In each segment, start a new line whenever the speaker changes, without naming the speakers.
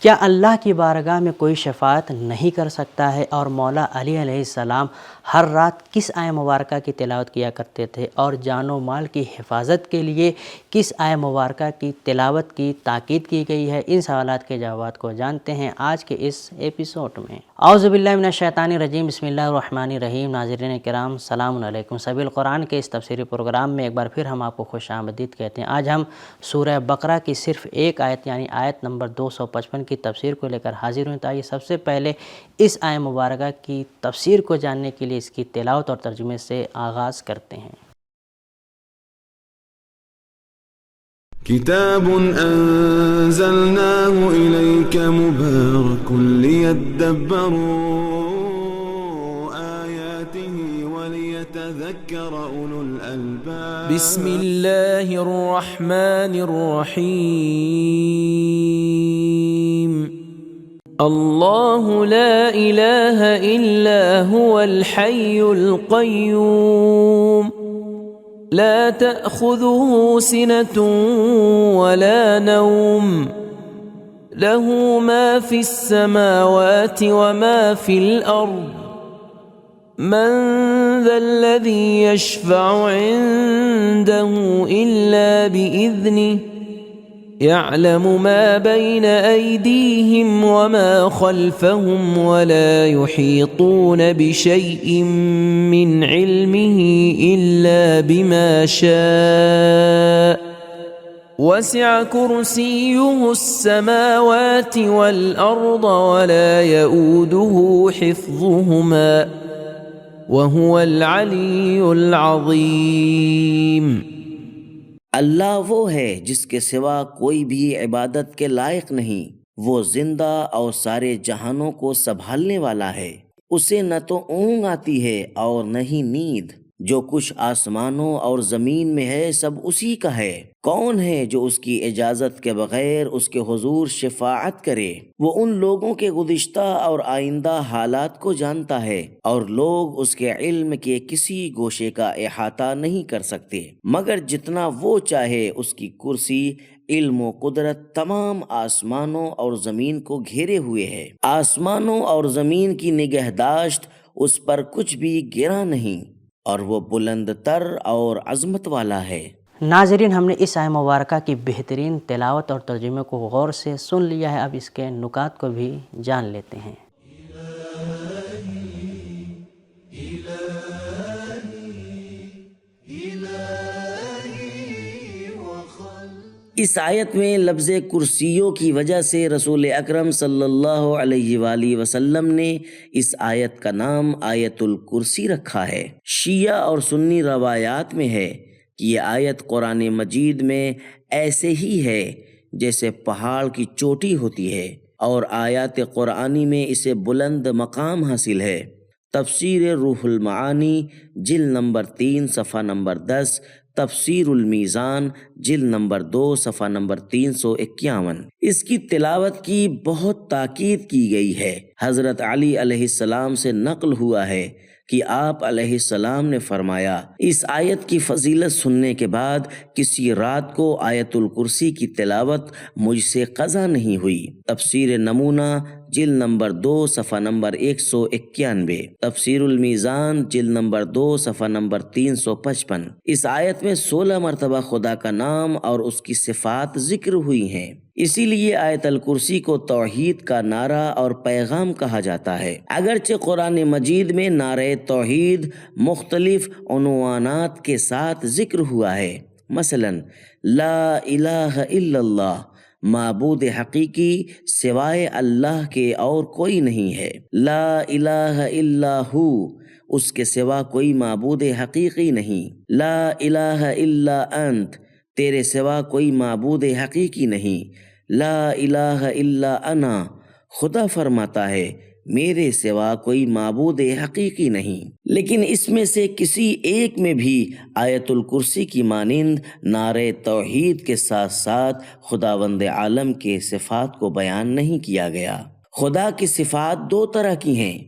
کیا اللہ کی بارگاہ میں کوئی شفاعت نہیں کر سکتا ہے؟ اور مولا علی علیہ السلام ہر رات کس آیہ مبارکہ کی تلاوت کیا کرتے تھے؟ اور جان و مال کی حفاظت کے لیے کس آیہ مبارکہ کی تلاوت کی تاکید کی گئی ہے؟ ان سوالات کے جوابات کو جانتے ہیں آج کے اس ایپیسوڈ میں۔ اعوذ باللہ من الشیطان الرجیم، بسم اللہ الرحمن الرحیم۔ ناظرین کرام السلام علیکم۔ سبیل القرآن کے اس تفسیری پروگرام میں ایک بار پھر ہم آپ کو خوش آمدید کہتے ہیں۔ آج ہم سورہ بقرہ کی صرف ایک آیت یعنی آیت نمبر 255 کی تفسیر کو لے کر حاضر ہوئے۔ آئیے سب سے پہلے اس آیہ مبارکہ کی تفسیر کو جاننے کے لیے اس کی تلاوت اور ترجمے سے آغاز کرتے ہیں۔
کتاب انزلناه الیک مبارک لیدبروا آیاته ولیتذکر اولو الالباب۔
بسم اللہ الرحمن الرحیم۔ اللہ لا الہ الا هو الحی القیوم لا تأخذه سنة ولا نوم له ما في السماوات وما في الأرض من ذا الذي يشفع عنده إلا بإذنه يعلم ما بين أيديهم وما خلفهم ولا يحيطون بشيء من علمه إلا بما شاء وسع كرسيه السماوات والأرض ولا يؤوده حفظهما وهو العلي العظيم۔
اللہ وہ ہے جس کے سوا کوئی بھی عبادت کے لائق نہیں، وہ زندہ اور سارے جہانوں کو سنبھالنے والا ہے، اسے نہ تو اونگ آتی ہے اور نہ ہی نیند، جو کچھ آسمانوں اور زمین میں ہے سب اسی کا ہے۔ کون ہے جو اس کی اجازت کے بغیر اس کے حضور شفاعت کرے؟ وہ ان لوگوں کے گزشتہ اور آئندہ حالات کو جانتا ہے، اور لوگ اس کے علم کے کسی گوشے کا احاطہ نہیں کر سکتے مگر جتنا وہ چاہے۔ اس کی کرسی، علم و قدرت تمام آسمانوں اور زمین کو گھیرے ہوئے ہے۔ آسمانوں اور زمین کی نگہداشت اس پر کچھ بھی گرا نہیں، اور وہ بلند تر اور عظمت والا ہے۔
ناظرین، ہم نے اس آیہ مبارکہ کی بہترین تلاوت اور ترجمے کو غور سے سن لیا ہے، اب اس کے نکات کو بھی جان لیتے ہیں۔
اس آیت میں لفظ کرسیوں کی وجہ سے رسول اکرم صلی اللہ علیہ وآلہ وسلم نے اس آیت کا نام آیت الکرسی رکھا ہے۔ شیعہ اور سنی روایات میں ہے کہ یہ آیت قرآن مجید میں ایسے ہی ہے جیسے پہاڑ کی چوٹی ہوتی ہے، اور آیات قرآنی میں اسے بلند مقام حاصل ہے۔ تفسیر روح المعانی جلد نمبر 3 صفحہ نمبر 10، تفسیر المیزان جلد نمبر 2 صفحہ نمبر 351۔ اس کی تلاوت کی بہت تاکید کی گئی ہے۔ حضرت علی علیہ السلام سے نقل ہوا ہے کہ آپ علیہ السلام نے فرمایا، اس آیت کی فضیلت سننے کے بعد کسی رات کو آیت الکرسی کی تلاوت مجھ سے قضا نہیں ہوئی۔ تفسیر نمونہ جلد نمبر 2 صفحہ نمبر 191، تفسیر المیزان جلد نمبر 2 صفحہ نمبر 355۔ اس آیت میں 16 مرتبہ خدا کا نام اور اس کی صفات ذکر ہوئی ہیں، اسی لیے آیت الکرسی کو توحید کا نعرہ اور پیغام کہا جاتا ہے۔ اگرچہ قرآن مجید میں نعرہ توحید مختلف عنوانات کے ساتھ ذکر ہوا ہے، مثلا لا الہ الا اللہ، معبود حقیقی سوائے اللہ کے اور کوئی نہیں ہے، لا الہ الا ہو، اس کے سوا کوئی معبود حقیقی نہیں، لا الہ الا انت، تیرے سوا کوئی معبود حقیقی نہیں، لا الہ الا انا، خدا فرماتا ہے میرے سوا کوئی معبود حقیقی نہیں۔ لیکن اس میں سے کسی ایک میں بھی آیت الکرسی کی مانند نعرہ توحید کے ساتھ ساتھ خداوند عالم کے صفات کو بیان نہیں کیا گیا۔ خدا کی صفات 2 طرح کی ہیں،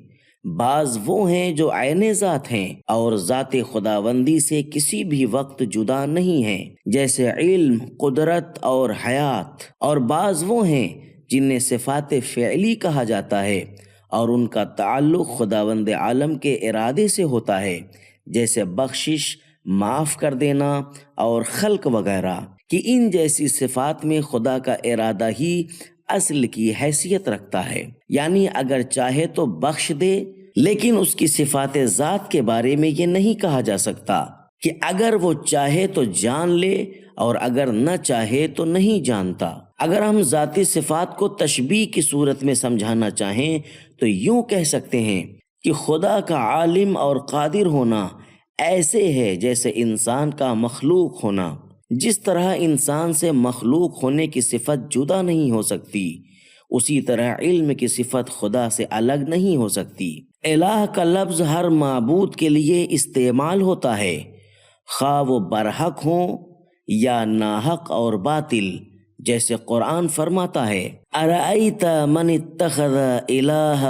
بعض وہ ہیں جو عین ذات ہیں اور ذات خداوندی سے کسی بھی وقت جدا نہیں ہیں، جیسے علم، قدرت اور حیات، اور بعض وہ ہیں جنہیں صفات فعلی کہا جاتا ہے اور ان کا تعلق خداوند عالم کے ارادے سے ہوتا ہے، جیسے بخشش، معاف کر دینا اور خلق وغیرہ، کہ ان جیسی صفات میں خدا کا ارادہ ہی اصل کی حیثیت رکھتا ہے، یعنی اگر چاہے تو بخش دے، لیکن اس کی صفات ذات کے بارے میں یہ نہیں کہا جا سکتا کہ اگر وہ چاہے تو جان لے اور اگر نہ چاہے تو نہیں جانتا۔ اگر ہم ذاتی صفات کو تشبیہ کی صورت میں سمجھانا چاہیں تو یوں کہہ سکتے ہیں کہ خدا کا عالم اور قادر ہونا ایسے ہے جیسے انسان کا مخلوق ہونا۔ جس طرح انسان سے مخلوق ہونے کی صفت جدا نہیں ہو سکتی، اسی طرح علم کی صفت خدا سے الگ نہیں ہو سکتی۔ الہ کا لفظ ہر معبود کے لیے استعمال ہوتا ہے، خواہ وہ برحق ہوں یا ناحق اور باطل، جیسے قرآن فرماتا ہے ارأیت من اتخذ الہہ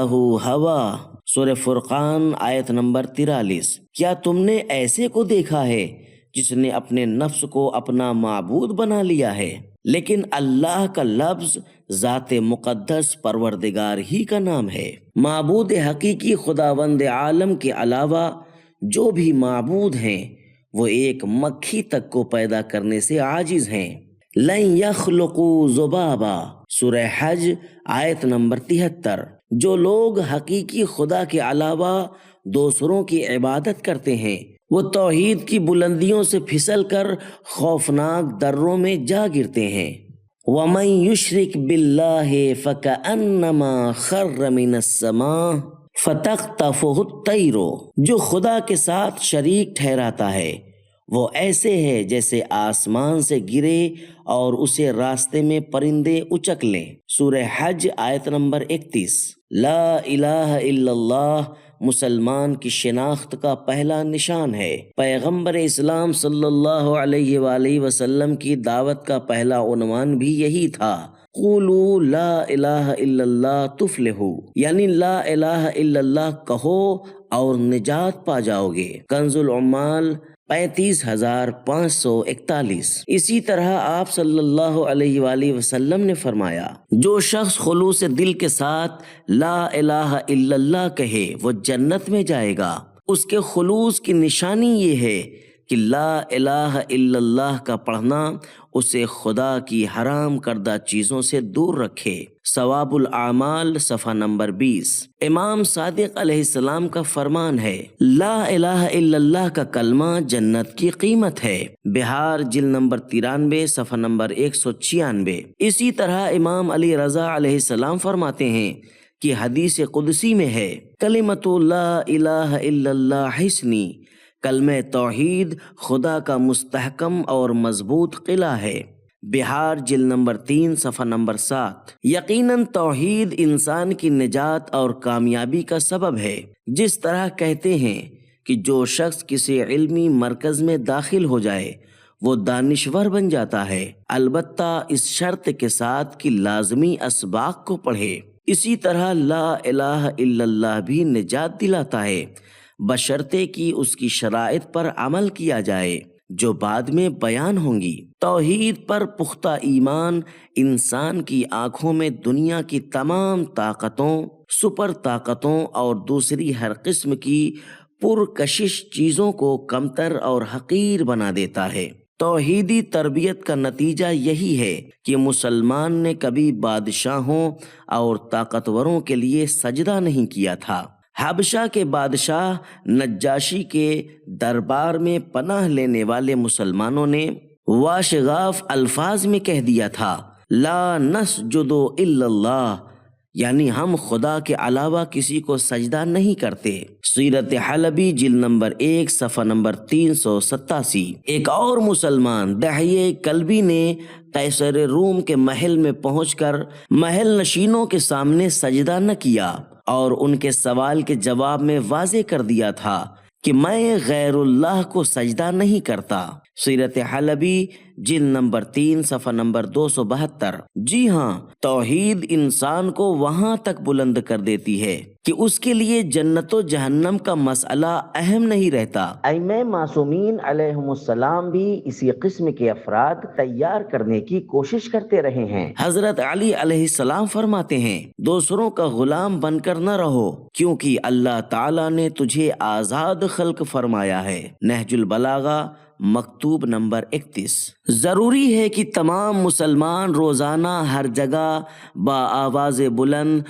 ہوا، سورہ فرقان آیت نمبر 43۔ کیا تم نے ایسے کو دیکھا ہے جس نے اپنے نفس کو اپنا معبود بنا لیا ہے؟ لیکن اللہ کا لفظ ذات مقدس پروردگار ہی کا نام ہے۔ معبود حقیقی خداوند عالم کے علاوہ جو بھی معبود ہیں وہ ایک مکھی تک کو پیدا کرنے سے عاجز ہیں۔ لن یخلقوا ذبابا، سورہ حج آیت نمبر 73۔ جو لوگ حقیقی خدا کے علاوہ دوسروں کی عبادت کرتے ہیں وہ توحید کی بلندیوں سے پھسل کر خوفناک دروں میں جا گرتے ہیں۔ وَمَن يُشْرِكْ بِاللَّهِ فَكَأَنَّمَا خَرَّ مِنَ السَّمَاءِ فَتَخْطَفُهُ الطَّيْرُ، جو خدا کے ساتھ شریک ٹھہراتا ہے وہ ایسے ہے جیسے آسمان سے گرے اور اسے راستے میں پرندے اچک لیں۔ سورہ حج آیت نمبر 31۔ لا الہ الا اللہ مسلمان کی شناخت کا پہلا نشان ہے۔ پیغمبر اسلام صلی اللہ علیہ وآلہ وسلم کی دعوت کا پہلا عنوان بھی یہی تھا، قولوا لا الہ الا اللہ تفلحوا، یعنی لا الہ الا اللہ کہو اور نجات پا جاؤ گے۔ کنز العمال 35,541۔ اسی طرح آپ صلی اللہ علیہ وآلہ وسلم نے فرمایا جو شخص خلوص دل کے ساتھ لا الہ الا اللہ کہے وہ جنت میں جائے گا۔ اس کے خلوص کی نشانی یہ ہے کہ لا الہ الا اللہ کا پڑھنا اسے خدا کی حرام کردہ چیزوں سے دور رکھے۔ ثواب الاعمال صفحہ نمبر 20۔ امام صادق علیہ السلام کا فرمان ہے لا الہ الا اللہ کا کلمہ جنت کی قیمت ہے۔ بہار جلد نمبر 93 صفحہ نمبر 196۔ اسی طرح امام علی رضا علیہ السلام فرماتے ہیں کہ حدیث قدسی میں ہے کلمۃ لا الہ الا اللہ حصنی، کلمہ توحید خدا کا مستحکم اور مضبوط قلعہ ہے۔ بہار جلد نمبر 3 صفحہ نمبر 7۔ یقیناً توحید انسان کی نجات اور کامیابی کا سبب ہے۔ جس طرح کہتے ہیں کہ جو شخص کسی علمی مرکز میں داخل ہو جائے وہ دانشور بن جاتا ہے، البتہ اس شرط کے ساتھ کہ لازمی اسباق کو پڑھے۔ اسی طرح لا الہ الا اللہ بھی نجات دلاتا ہے بشرطے کہ اس کی شرائط پر عمل کیا جائے جو بعد میں بیان ہوں گی۔ توحید پر پختہ ایمان انسان کی آنکھوں میں دنیا کی تمام طاقتوں، سپر طاقتوں اور دوسری ہر قسم کی پرکشش چیزوں کو کمتر اور حقیر بنا دیتا ہے۔ توحیدی تربیت کا نتیجہ یہی ہے کہ مسلمان نے کبھی بادشاہوں اور طاقتوروں کے لیے سجدہ نہیں کیا تھا۔ حبشہ کے بادشاہ نجاشی کے دربار میں پناہ لینے والے مسلمانوں نے واشغاف الفاظ میں کہہ دیا تھا لا نسجد الا اللہ، یعنی ہم خدا کے علاوہ کسی کو سجدہ نہیں کرتے۔ سیرت حلبی جلد نمبر 1 صفحہ نمبر 387۔ ایک اور مسلمان دحیہ کلبی نے قیصر روم کے محل میں پہنچ کر محل نشینوں کے سامنے سجدہ نہ کیا اور ان کے سوال کے جواب میں واضح کر دیا تھا کہ میں غیر اللہ کو سجدہ نہیں کرتا۔ سیرت حلبی جلد نمبر 3 صفحہ نمبر 272۔ جی ہاں، توحید انسان کو وہاں تک بلند کر دیتی ہے کہ اس کے لیے جنت و جہنم کا مسئلہ اہم نہیں رہتا۔ ائمہ معصومین علیہم السلام بھی اسی قسم کے افراد تیار کرنے کی کوشش کرتے رہے ہیں۔ حضرت علی علیہ السلام فرماتے ہیں، دوسروں کا غلام بن کر نہ رہو، کیونکہ اللہ تعالیٰ نے تجھے آزاد خلق فرمایا ہے۔ نہج البلاغہ مکتوب نمبر 31۔ ضروری ہے کہ تمام مسلمان روزانہ ہر جگہ بآواز بلند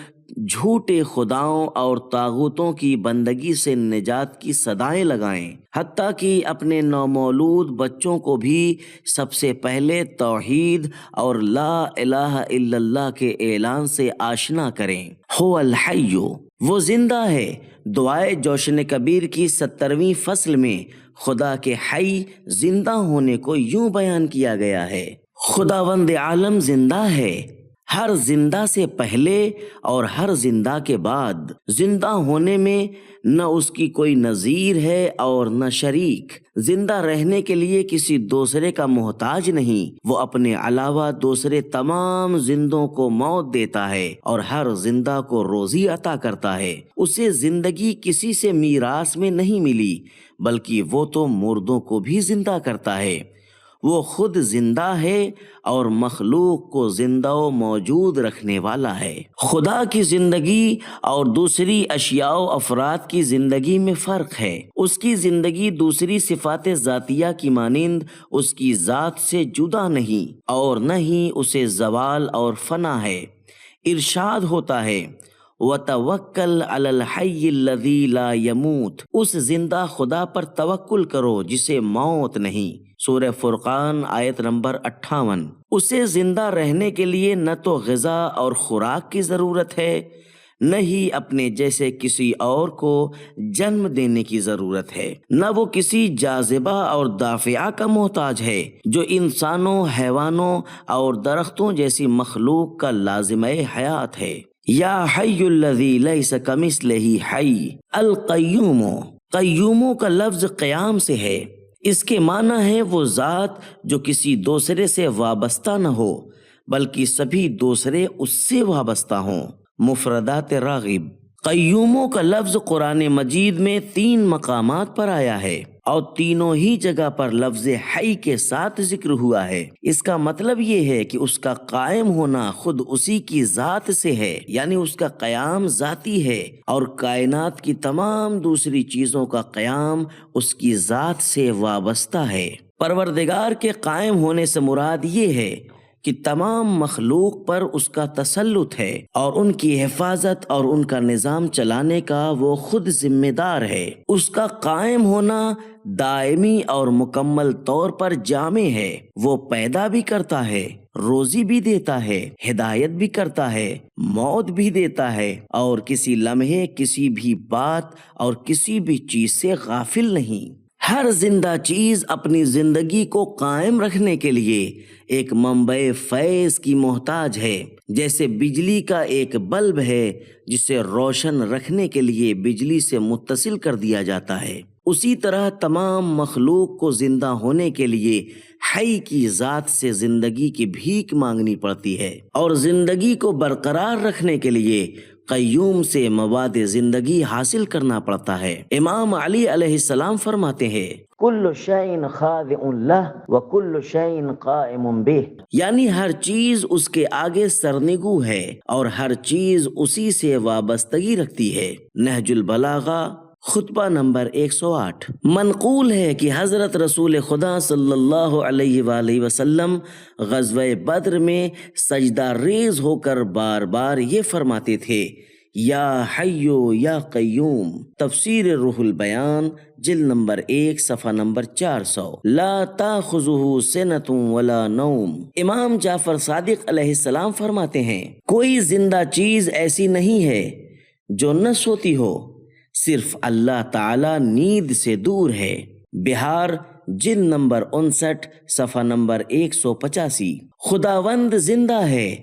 جھوٹے خداؤں اور طاغوتوں کی بندگی سے نجات کی صدائیں لگائیں، حتیٰ کہ اپنے نومولود بچوں کو بھی سب سے پہلے توحید اور لا الہ الا اللہ کے اعلان سے آشنا کریں۔ هو الحی، وہ زندہ ہے۔ دعائے جوشن کبیر کی 70ویں فصل میں خدا کے حی زندہ ہونے کو یوں بیان کیا گیا ہے، خداوند عالم زندہ ہے، ہر زندہ سے پہلے اور ہر زندہ کے بعد۔ زندہ ہونے میں نہ اس کی کوئی نظیر ہے اور نہ شریک، زندہ رہنے کے لیے کسی دوسرے کا محتاج نہیں، وہ اپنے علاوہ دوسرے تمام زندوں کو موت دیتا ہے اور ہر زندہ کو روزی عطا کرتا ہے۔ اسے زندگی کسی سے میراث میں نہیں ملی، بلکہ وہ تو مردوں کو بھی زندہ کرتا ہے۔ وہ خود زندہ ہے اور مخلوق کو زندہ و موجود رکھنے والا ہے۔ خدا کی زندگی اور دوسری اشیاء و افراد کی زندگی میں فرق ہے۔ اس کی زندگی دوسری صفات ذاتیہ کی مانند اس کی ذات سے جدا نہیں اور نہ ہی اسے زوال اور فنا ہے۔ ارشاد ہوتا ہے، وَتَوَكَّلْ عَلَى الْحَيِّ الَّذِي لَا يَمُوتُ، اس زندہ خدا پر توکل کرو جسے موت نہیں۔ سورہ فرقان آیت نمبر 58۔ اسے زندہ رہنے کے لیے نہ تو غذا اور خوراک کی ضرورت ہے، نہ ہی اپنے جیسے کسی اور کو جنم دینے کی ضرورت ہے، نہ وہ کسی جاذبہ اور دافعہ کا محتاج ہے جو انسانوں، حیوانوں اور درختوں جیسی مخلوق کا لازمہ حیات ہے۔ یا حی الذی لیس کمثلہ حی القیوم، قیوموں کا لفظ قیام سے ہے۔ اس کے معنی ہے وہ ذات جو کسی دوسرے سے وابستہ نہ ہو بلکہ سبھی دوسرے اس سے وابستہ ہوں۔ مفردات راغب۔ قیوموں کا لفظ قرآن مجید میں 3 مقامات پر آیا ہے اور تینوں ہی جگہ پر لفظ حی کے ساتھ ذکر ہوا ہے۔ اس کا مطلب یہ ہے کہ اس کا قائم ہونا خود اسی کی ذات سے ہے، یعنی اس کا قیام ذاتی ہے، اور کائنات کی تمام دوسری چیزوں کا قیام اس کی ذات سے وابستہ ہے۔ پروردگار کے قائم ہونے سے مراد یہ ہے کہ تمام مخلوق پر اس کا تسلط ہے اور ان کی حفاظت اور ان کا نظام چلانے کا وہ خود ذمہ دار ہے۔ اس کا قائم ہونا دائمی اور مکمل طور پر جامع ہے۔ وہ پیدا بھی کرتا ہے، روزی بھی دیتا ہے، ہدایت بھی کرتا ہے، موت بھی دیتا ہے، اور کسی لمحے کسی بھی بات اور کسی بھی چیز سے غافل نہیں۔ ہر زندہ چیز اپنی زندگی کو قائم رکھنے کے لیے ایک منبع فیض کی محتاج ہے۔ جیسے بجلی کا ایک بلب ہے جسے روشن رکھنے کے لیے بجلی سے متصل کر دیا جاتا ہے، اسی طرح تمام مخلوق کو زندہ ہونے کے لیے حی کی ذات سے زندگی کی بھیک مانگنی پڑتی ہے، اور زندگی کو برقرار رکھنے کے لیے قیوم سے مواد زندگی حاصل کرنا پڑتا ہے۔ امام علی علیہ السلام فرماتے ہیں، کل شیء خاضع لہ وکل شیء قائم بہ، یعنی ہر چیز اس کے آگے سرنگو ہے اور ہر چیز اسی سے وابستگی رکھتی ہے۔ نہج البلاغہ خطبہ نمبر 108۔ منقول ہے کہ حضرت رسول خدا صلی اللہ علیہ وآلہ وسلم غزوہ بدر میں سجدہ ریز ہو کر بار بار یہ فرماتے تھے، یا حیو یا قیوم۔ تفسیر روح البیان جلد نمبر 1 صفحہ نمبر 400۔ لا تاخذہ سنۃ ولا نوم۔ امام جعفر صادق علیہ السلام فرماتے ہیں، کوئی زندہ چیز ایسی نہیں ہے جو نہ سوتی ہو، صرف اللہ تعالی نیند سے دور ہے۔ بہار جلد نمبر 59 صفحہ نمبر 185۔ خداوند زندہ ہے،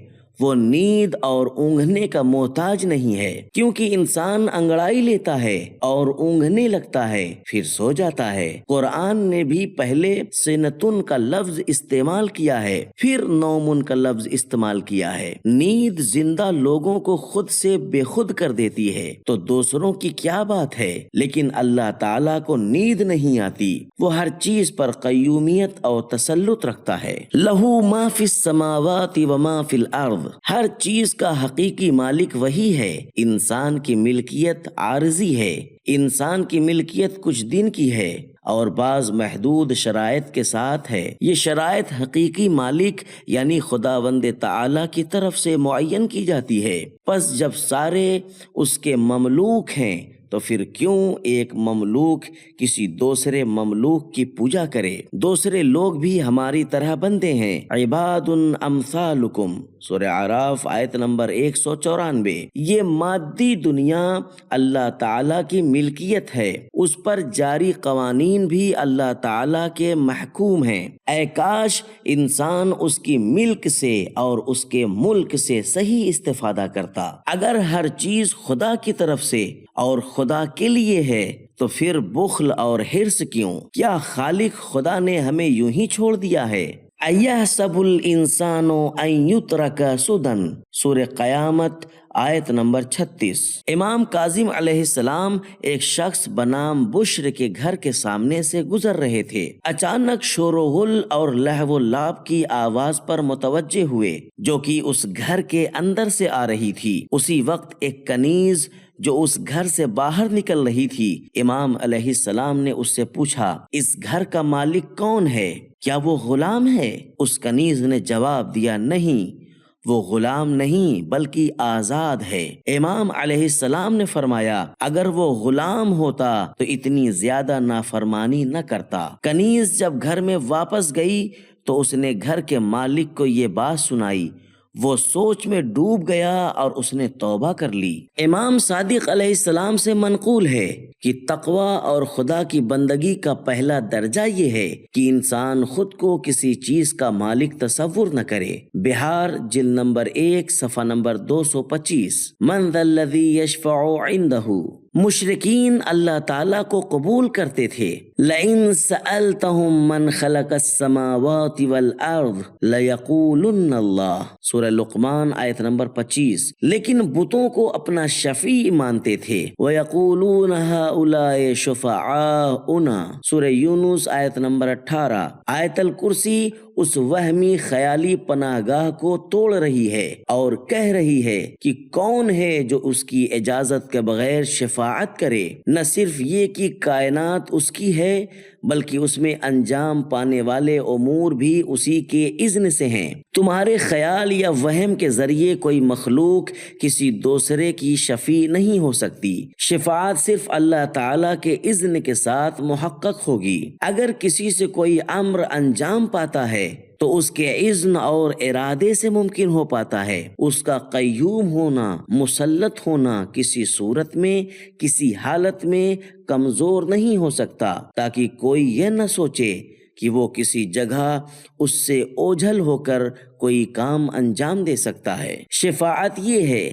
وہ نیند اور اونگھنے کا محتاج نہیں ہے، کیونکہ انسان انگڑائی لیتا ہے اور اونگھنے لگتا ہے پھر سو جاتا ہے۔ قرآن نے بھی پہلے سنتن کا لفظ استعمال کیا ہے، پھر نومن کا لفظ استعمال کیا ہے۔ نیند زندہ لوگوں کو خود سے بے خود کر دیتی ہے تو دوسروں کی کیا بات ہے، لیکن اللہ تعالیٰ کو نیند نہیں آتی، وہ ہر چیز پر قیومیت اور تسلط رکھتا ہے۔ لہو ما فی السماوات و ما فی الارض، ہر چیز کا حقیقی مالک وہی ہے۔ انسان کی ملکیت عارضی ہے، انسان کی ملکیت کچھ دن کی ہے اور بعض محدود شرائط کے ساتھ ہے۔ یہ شرائط حقیقی مالک یعنی خداوند تعالی کی طرف سے معین کی جاتی ہے۔ پس جب سارے اس کے مملوک ہیں تو پھر کیوں ایک مملوک کسی دوسرے مملوک کی پوجا کرے؟ دوسرے لوگ بھی ہماری طرح بندے ہیں۔ عباد امثالکم، سورہ اعراف آیت نمبر 194۔ یہ مادی دنیا اللہ تعالیٰ کی ملکیت ہے، اس پر جاری قوانین بھی اللہ تعالیٰ کے محکوم ہیں۔ اے کاش انسان اس کی ملک سے اور اس کے ملک سے صحیح استفادہ کرتا۔ اگر ہر چیز خدا کی طرف سے اور خدا کے لیے ہے تو پھر بخل اور حرص کیوں؟ کیا خالق خدا نے ہمیں یوں ہی چھوڑ دیا ہے؟ ایحسب الانسان ان یترک سدی، سورہ قیامت آیت نمبر 36۔ امام کاظم علیہ السلام ایک شخص بنام بشر کے گھر کے سامنے سے گزر رہے تھے۔ اچانک شور و غل اور لہو و لعب کی آواز پر متوجہ ہوئے جو کہ اس گھر کے اندر سے آ رہی تھی۔ اسی وقت ایک کنیز جو اس گھر سے باہر نکل رہی تھی، امام علیہ السلام نے اس سے پوچھا، اس گھر کا مالک کون ہے؟ کیا وہ غلام ہے؟ اس کنیز نے جواب دیا، نہیں، وہ غلام نہیں بلکہ آزاد ہے۔ امام علیہ السلام نے فرمایا، اگر وہ غلام ہوتا تو اتنی زیادہ نافرمانی نہ کرتا۔ کنیز جب گھر میں واپس گئی تو اس نے گھر کے مالک کو یہ بات سنائی، وہ سوچ میں ڈوب گیا اور اس نے توبہ کر لی۔ امام صادق علیہ السلام سے منقول ہے کہ تقوی اور خدا کی بندگی کا پہلا درجہ یہ ہے کہ انسان خود کو کسی چیز کا مالک تصور نہ کرے۔ بہار جلد نمبر 1 صفحہ نمبر 225۔ من ذا الذی یشفع عنده، مشرکین اللہ تعالیٰ کو قبول کرتے تھے۔ لئن سألتهم من خلق السماوات والارض لیقولن اللہ، سورہ لقمان آیت نمبر 25۔ لیکن بتوں کو اپنا شفیع مانتے تھے۔ وَيَقُولُونَ هَؤُلَاءِ شُفَعَاؤُنَا، سورہ یونس آیت نمبر 18۔ آیت الکرسی اس وہمی خیالی پناہ گاہ کو توڑ رہی ہے اور کہہ رہی ہے کہ کون ہے جو اس کی اجازت کے بغیر شفاعت کرے؟ نہ صرف یہ کہ کائنات اس کی ہے بلکہ اس میں انجام پانے والے امور بھی اسی کے اذن سے ہیں۔ تمہارے خیال یا وہم کے ذریعے کوئی مخلوق کسی دوسرے کی شفیع نہیں ہو سکتی۔ شفاعت صرف اللہ تعالیٰ کے اذن کے ساتھ محقق ہوگی۔ اگر کسی سے کوئی امر انجام پاتا ہے تو اس کے اذن اور ارادے سے ممکن ہو پاتا ہے۔ اس کا قیوم ہونا، مسلط ہونا کسی صورت میں، کسی حالت میں کمزور نہیں ہو سکتا، تاکہ کوئی یہ نہ سوچے کہ وہ کسی جگہ اس سے اوجھل ہو کر کوئی کام انجام دے سکتا ہے۔ شفاعت یہ ہے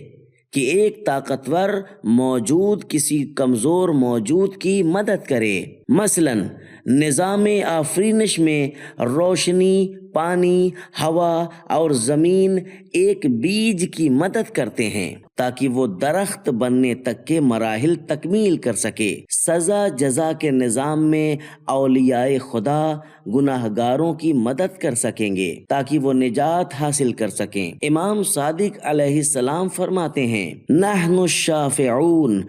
کہ ایک طاقتور موجود کسی کمزور موجود کی مدد کرے۔ مثلاً نظام آفرینش میں روشنی، پانی، ہوا اور زمین ایک بیج کی مدد کرتے ہیں تاکہ وہ درخت بننے تک کے مراحل تکمیل کر سکے۔ سزا جزا کے نظام میں اولیاء خدا گناہ گاروں کی مدد کر سکیں گے تاکہ وہ نجات حاصل کر سکیں۔ امام صادق علیہ السلام فرماتے ہیں، نحن الشافعون،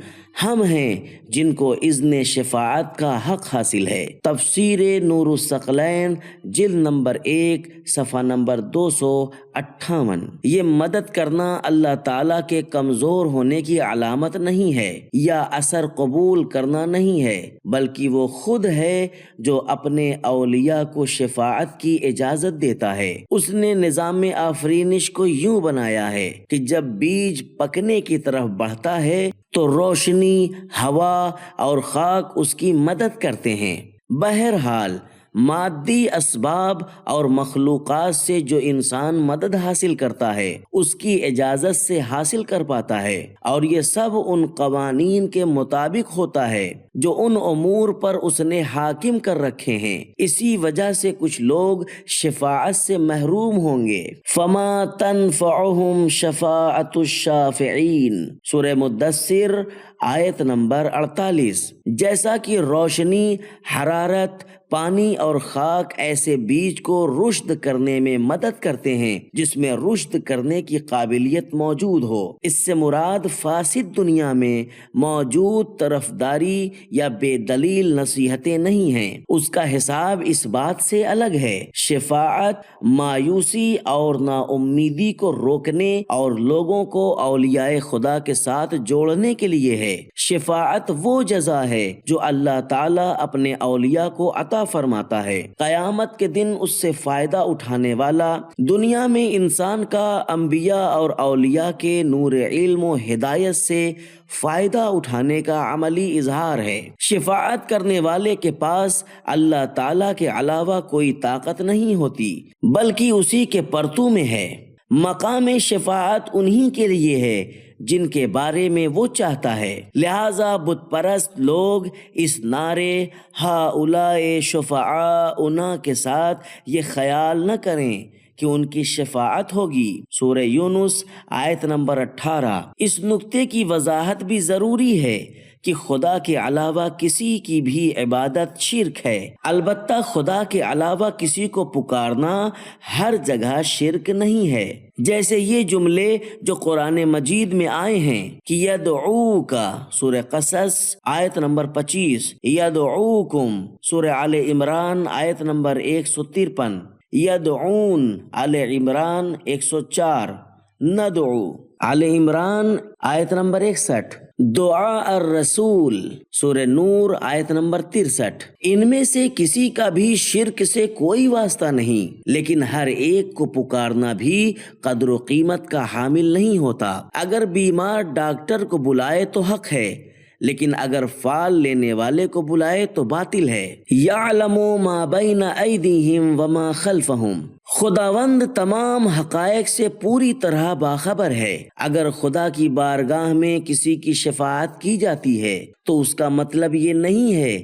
ہم ہیں جن کو اذن شفاعت کا حق حاصل ہے۔ تفسیر نور الثقلین جلد نمبر 1 صفحہ نمبر 258۔ یہ مدد کرنا اللہ تعالیٰ کے کمزور ہونے کی علامت نہیں ہے یا اثر قبول کرنا نہیں ہے، بلکہ وہ خود ہے جو اپنے اولیاء کو شفاعت کی اجازت دیتا ہے۔ اس نے نظام آفرینش کو یوں بنایا ہے کہ جب بیج پکنے کی طرف بڑھتا ہے تو روشنی، ہوا اور خاک اس کی مدد کرتے ہیں۔ بہرحال مادی اسباب اور مخلوقات سے جو انسان مدد حاصل کرتا ہے اس کی اجازت سے حاصل کر پاتا ہے، اور یہ سب ان قوانین کے مطابق ہوتا ہے جو ان امور پر اس نے حاکم کر رکھے ہیں۔ اسی وجہ سے کچھ لوگ شفاعت سے محروم ہوں گے۔ فما تنفعهم شفاعت الشافعین، سورہ مدثر آیت نمبر 48۔ جیسا کہ روشنی، حرارت، پانی اور خاک ایسے بیج کو رشد کرنے میں مدد کرتے ہیں جس میں رشد کرنے کی قابلیت موجود ہو، اس سے مراد فاسد دنیا میں موجود طرفداری یا بے دلیل نصیحتیں نہیں ہیں، اس کا حساب اس بات سے الگ ہے۔ شفاعت مایوسی اور نا امیدی کو روکنے اور لوگوں کو اولیاء خدا کے ساتھ جوڑنے کے لیے ہے۔ شفاعت وہ جزا ہے جو اللہ تعالیٰ اپنے اولیاء کو عطا فرماتا ہے۔ قیامت کے دن اس سے فائدہ اٹھانے والا دنیا میں انسان کا انبیاء اور اولیاء کے نور علم و ہدایت سے فائدہ اٹھانے کا عملی اظہار ہے۔ شفاعت کرنے والے کے پاس اللہ تعالیٰ کے علاوہ کوئی طاقت نہیں ہوتی بلکہ اسی کے پرتو میں ہے۔ مقام شفاعت انہی کے لیے ہے جن کے بارے میں وہ چاہتا ہے، لہذا بت پرست لوگ اس نعرے ہؤلاء شفعاؤنا کے ساتھ یہ خیال نہ کریں کہ ان کی شفاعت ہوگی۔ سورہ یونس آیت نمبر 18۔ اس نقطے کی وضاحت بھی ضروری ہے کہ خدا کے علاوہ کسی کی بھی عبادت شرک ہے، البتہ خدا کے علاوہ کسی کو پکارنا ہر جگہ شرک نہیں ہے، جیسے یہ جملے جو قرآن مجید میں آئے ہیں کہ یدعوک، سورہ قصص آیت نمبر 25، یدعوکم، سورہ آل عمران آیت نمبر 153، یدعون، آل عمران 104، ندعو، آل عمران آیت نمبر 61، دعا الرسول، سورہ نور آیت نمبر 63۔ ان میں سے کسی کا بھی شرک سے کوئی واسطہ نہیں، لیکن ہر ایک کو پکارنا بھی قدر و قیمت کا حامل نہیں ہوتا۔ اگر بیمار ڈاکٹر کو بلائے تو حق ہے، لیکن اگر فال لینے والے کو بلائے تو باطل ہے۔ یعلم ما بین ایدیہم وما خلفہم، خداوند تمام حقائق سے پوری طرح باخبر ہے۔ اگر خدا کی بارگاہ میں کسی کی شفاعت کی جاتی ہے تو اس کا مطلب یہ نہیں ہے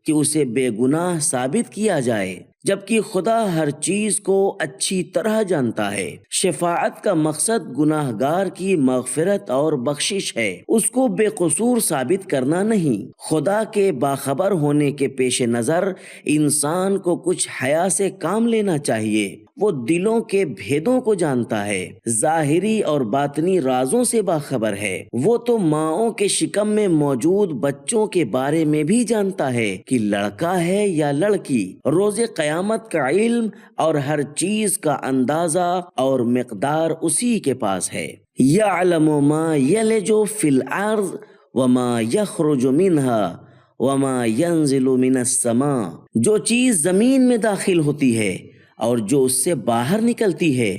کہ اسے بے گناہ ثابت کیا جائے، جبکہ خدا ہر چیز کو اچھی طرح جانتا ہے۔ شفاعت کا مقصد گناہ گار کی مغفرت اور بخشش ہے، اس کو بے قصور ثابت کرنا نہیں۔ خدا کے باخبر ہونے کے پیش نظر انسان کو کچھ حیا سے کام لینا چاہیے۔ وہ دلوں کے بھیدوں کو جانتا ہے، ظاہری اور باطنی رازوں سے باخبر ہے۔ وہ تو ماؤں کے شکم میں موجود بچوں کے بارے میں بھی جانتا ہے کہ لڑکا ہے یا لڑکی۔ روز قیامت کا علم اور ہر چیز کا اندازہ اور مقدار اسی کے پاس ہے۔ یعلم ما یلج فی الارض وما یخرج منها وما ینزل من السماء، جو چیز زمین میں داخل ہوتی ہے اور جو اس سے باہر نکلتی ہے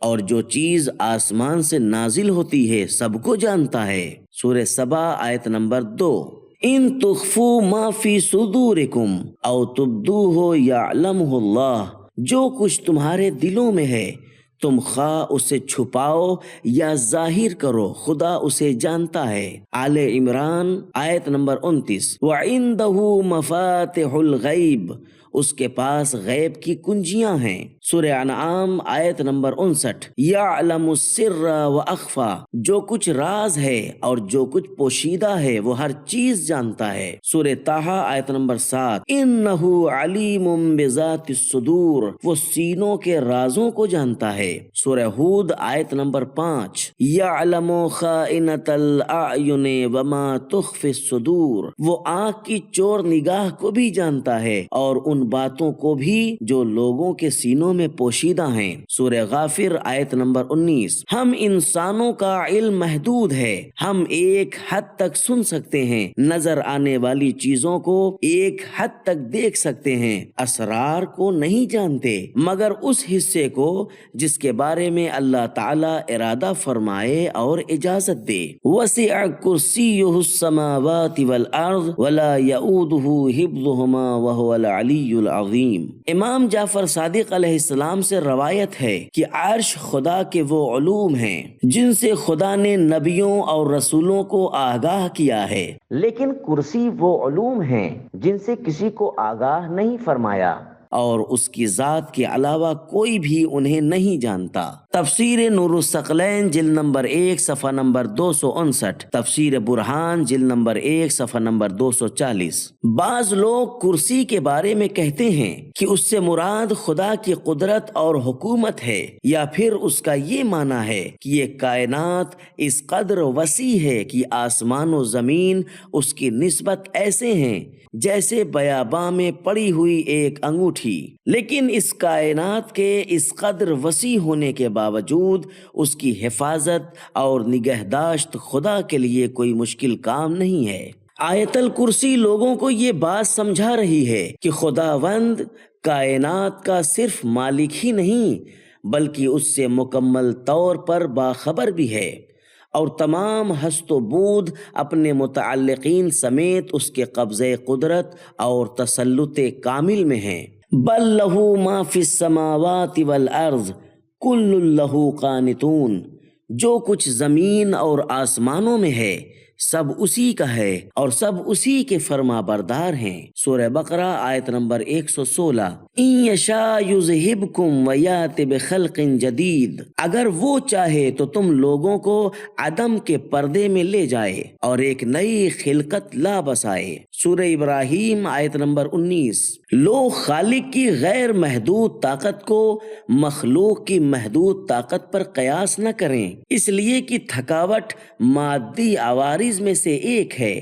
اور جو چیز آسمان سے نازل ہوتی ہے سب کو جانتا ہے۔ سورہ سبا آیت نمبر 2۔ ان تخفوا ما فی صدورکم او تبدوہ یعلمہ اللہ، جو کچھ تمہارے دلوں میں ہے تم خواہ اسے چھپاؤ یا ظاہر کرو، خدا اسے جانتا ہے۔ آل عمران آیت نمبر 29۔ وَعِندَهُ مَفَاتِحُ الْغَيْبِ، اس کے پاس غیب کی کنجیاں ہیں۔ سورہ انعام آیت نمبر 59۔ یعلم السر واخفی، جو کچھ راز ہے اور جو کچھ پوشیدہ ہے وہ ہر چیز جانتا ہے۔ سورہ طٰہٰ آیت نمبر 7۔ انہ علیم بذات الصدور، وہ سینوں کے رازوں کو جانتا ہے۔ سورہ ہود آیت نمبر 5۔ یعلم خائنۃ الاعین وما تخفی الصدور، وہ آنکھ کی چور نگاہ کو بھی جانتا ہے اور ان باتوں کو بھی جو لوگوں کے سینوں میں پوشیدہ ہیں۔ سورہ غافر آیت نمبر 19۔ ہم انسانوں کا علم محدود ہے، ہم ایک حد تک سن سکتے ہیں، نظر آنے والی چیزوں کو ایک حد تک دیکھ سکتے ہیں، اسرار کو نہیں جانتے مگر اس حصے کو جس کے بارے میں اللہ تعالیٰ ارادہ فرمائے اور اجازت دے۔ وسع کرسیہ السماوات والارض ولا یؤودہ حفظہما وہو العلی العظیم۔ امام جعفر صادق علیہ السلام سے روایت ہے کہ عرش خدا کے وہ علوم ہیں جن سے خدا نے نبیوں اور رسولوں کو آگاہ کیا ہے، لیکن کرسی وہ علوم ہیں جن سے کسی کو آگاہ نہیں فرمایا، اور اس کی ذات کے علاوہ کوئی بھی انہیں نہیں جانتا۔ تفسیر نور الثقلین جلد نمبر 1 صفحہ نمبر 259، تفسیر برہان جلد نمبر 1 صفحہ نمبر 240۔ بعض لوگ کرسی کے بارے میں کہتے ہیں کہ اس سے مراد خدا کی قدرت اور حکومت ہے، یا پھر اس کا یہ معنی ہے کہ یہ کائنات اس قدر وسیع ہے کہ آسمان و زمین اس کی نسبت ایسے ہیں جیسے بیاباں میں پڑی ہوئی ایک انگوٹھی، لیکن اس کائنات کے اس قدر وسیع ہونے کے باوجود اس کی حفاظت اور نگہداشت خدا کے لیے کوئی مشکل کام نہیں ہے۔ آیت الکرسی لوگوں کو یہ بات سمجھا رہی ہے کہ خداوند کائنات کا صرف مالک ہی نہیں بلکہ اس سے مکمل طور پر باخبر بھی ہے، اور تمام ہست و بود اپنے متعلقین سمیت اس کے قبضے قدرت اور تسلط کامل میں ہیں۔ بل لہ ما فی السماوات والارض کل لہ قانتون، جو کچھ زمین اور آسمانوں میں ہے سب اسی کا ہے اور سب اسی کے فرما بردار ہیں۔ سورہ بقرہ آیت نمبر 116۔ ان یشاء یذہبکم ویأت بخلق جدید، اگر وہ چاہے تو تم لوگوں کو عدم کے پردے میں لے جائے اور ایک نئی خلقت لا بسائے۔ سورہ ابراہیم آیت نمبر 19۔ لوگ خالق کی غیر محدود طاقت کو مخلوق کی محدود طاقت پر قیاس نہ کریں، اس لیے کہ تھکاوٹ مادی عوارض میں سے ایک ہے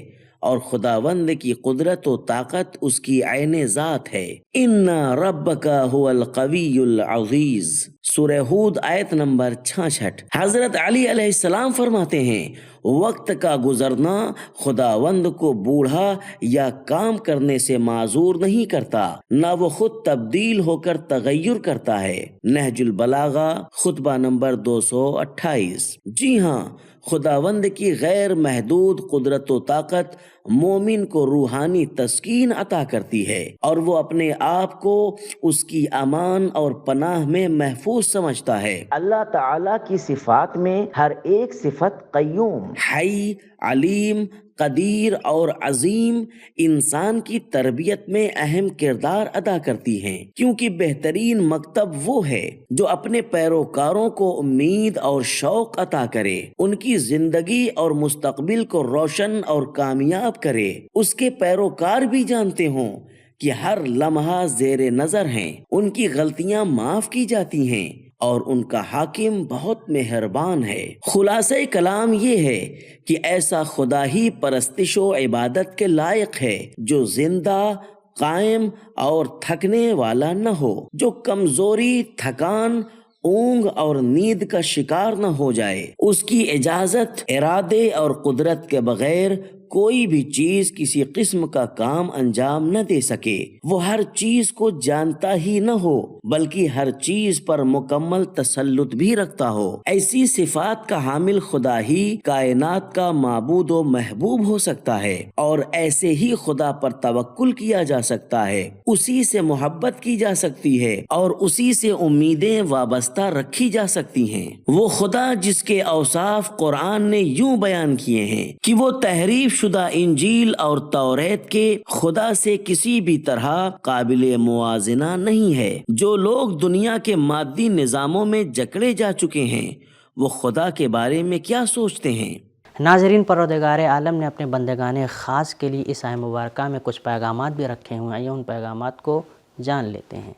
اور خداوند کی قدرت و طاقت اس کی عین ذات ہے۔ ان ربک هو القوی العزیز، سورہ ہود آیت نمبر 66۔ حضرت علی علیہ السلام فرماتے ہیں وقت کا گزرنا خداوند کو بوڑھا یا کام کرنے سے معذور نہیں کرتا، نہ وہ خود تبدیل ہو کر تغیر کرتا ہے۔ نہج البلاغہ خطبہ نمبر 228۔ جی ہاں، خداوند کی غیر محدود قدرت و طاقت مومن کو روحانی تسکین عطا کرتی ہے اور وہ اپنے آپ کو اس کی امان اور پناہ میں محفوظ سمجھتا ہے۔ اللہ تعالی کی صفات میں ہر ایک صفت قیوم، حی، علیم، قدیر اور عظیم انسان کی تربیت میں اہم کردار ادا کرتی ہیں، کیونکہ بہترین مکتب وہ ہے جو اپنے پیروکاروں کو امید اور شوق عطا کرے، ان کی زندگی اور مستقبل کو روشن اور کامیاب کرے۔ اس کے پیروکار بھی جانتے ہوں کہ ہر لمحہ زیر نظر ہیں، ان کی غلطیاں معاف کی جاتی ہیں اور ان کا حاکم بہت مہربان ہے۔ خلاصہ کلام یہ ہے کہ ایسا خدا ہی پرستش و عبادت کے لائق ہے جو زندہ، قائم اور تھکنے والا نہ ہو، جو کمزوری، تھکان، اونگ اور نیند کا شکار نہ ہو جائے۔ اس کی اجازت، ارادے اور قدرت کے بغیر کوئی بھی چیز کسی قسم کا کام انجام نہ دے سکے۔ وہ ہر چیز کو جانتا ہی نہ ہو بلکہ ہر چیز پر مکمل تسلط بھی رکھتا ہو۔ ایسی صفات کا حامل خدا ہی کائنات کا معبود و محبوب ہو سکتا ہے، اور ایسے ہی خدا پر توکل کیا جا سکتا ہے، اسی سے محبت کی جا سکتی ہے اور اسی سے امیدیں وابستہ رکھی جا سکتی ہیں۔ وہ خدا جس کے اوصاف قرآن نے یوں بیان کیے ہیں کہ وہ تحریف شدہ انجیل اور توریت کے خدا سے کسی بھی طرح قابل موازنہ نہیں ہے۔ جو لوگ دنیا کے مادی نظاموں میں جکڑے جا چکے ہیں وہ خدا کے بارے میں کیا سوچتے ہیں؟
ناظرین، پروردگار عالم نے اپنے بندگان خاص کے لیے اس آیت مبارکہ میں کچھ پیغامات بھی رکھے ہوئے ہیں، آئیے ان پیغامات کو جان لیتے ہیں۔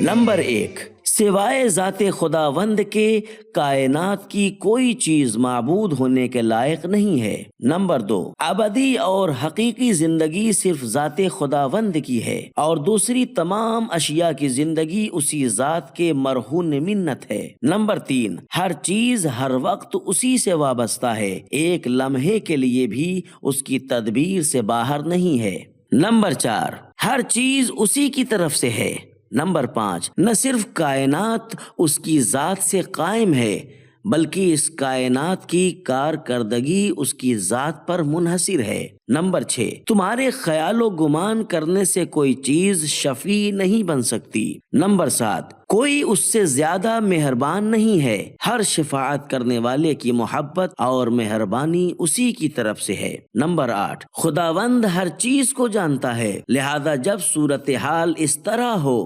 نمبر 1، سوائے ذات خداوند کے کائنات کی کوئی چیز معبود ہونے کے لائق نہیں ہے۔ نمبر 2، ابدی اور حقیقی زندگی صرف ذات خداوند کی ہے اور دوسری تمام اشیاء کی زندگی اسی ذات کے مرہون منت ہے۔ نمبر 3، ہر چیز ہر وقت اسی سے وابستہ ہے، ایک لمحے کے لیے بھی اس کی تدبیر سے باہر نہیں ہے۔ نمبر 4، ہر چیز اسی کی طرف سے ہے۔ نمبر 5، نہ صرف کائنات اس کی ذات سے قائم ہے بلکہ اس کائنات کی کارکردگی اس کی ذات پر منحصر ہے۔ نمبر 6، تمہارے خیال و گمان کرنے سے کوئی چیز شفیع نہیں بن سکتی۔ نمبر 7، کوئی اس سے زیادہ مہربان نہیں ہے۔ ہر شفاعت کرنے والے کی محبت اور مہربانی اسی کی طرف سے ہے۔ نمبر 8، خداوند ہر چیز کو جانتا ہے، لہذا جب صورتحال اس طرح ہو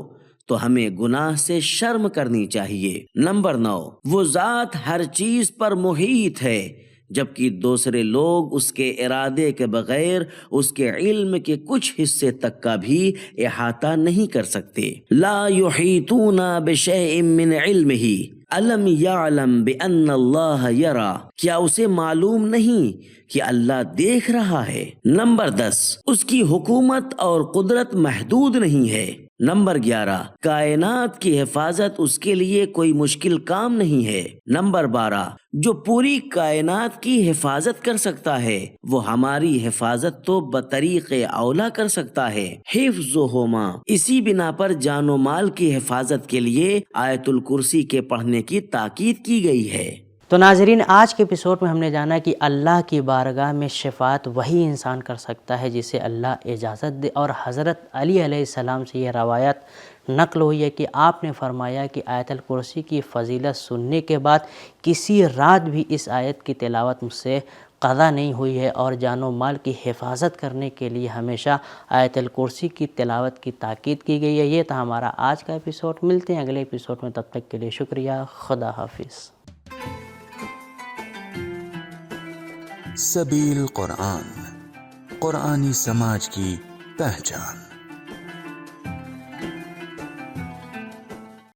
تو ہمیں گناہ سے شرم کرنی چاہیے۔ نمبر 9، وہ ذات ہر چیز پر محیط ہے، جبکہ دوسرے لوگ اس کے ارادے کے بغیر اس کے علم کے کچھ حصے تک کا بھی احاطہ نہیں کر سکتے۔ لا یحیطون بشیء من علمہ الم یعلم بان اللہ یرا، کیا اسے معلوم نہیں کہ اللہ دیکھ رہا ہے؟ نمبر 10، اس کی حکومت اور قدرت محدود نہیں ہے۔ نمبر 11، کائنات کی حفاظت اس کے لیے کوئی مشکل کام نہیں ہے۔ نمبر 12، جو پوری کائنات کی حفاظت کر سکتا ہے وہ ہماری حفاظت تو بطریق اولا کر سکتا ہے۔ حفظہما، اسی بنا پر جان و مال کی حفاظت کے لیے آیت الکرسی کے پڑھنے کی تاکید کی گئی ہے۔
تو ناظرین، آج کے ایپیسوڈ میں ہم نے جانا کہ اللہ کی بارگاہ میں شفاعت وہی انسان کر سکتا ہے جسے اللہ اجازت دے، اور حضرت علی علیہ السلام سے یہ روایت نقل ہوئی ہے کہ آپ نے فرمایا کہ آیت الکرسی کی فضیلت سننے کے بعد کسی رات بھی اس آیت کی تلاوت مجھ سے قضا نہیں ہوئی ہے، اور جان و مال کی حفاظت کرنے کے لیے ہمیشہ آیت الکرسی کی تلاوت کی تاکید کی گئی ہے۔ یہ تھا ہمارا آج کا ایپیسوڈ، ملتے ہیں اگلے ایپیسوڈ میں، تب تک کے لیے شکریہ، خدا حافظ۔
سبیل قرآن، قرآنی سماج کی پہچان۔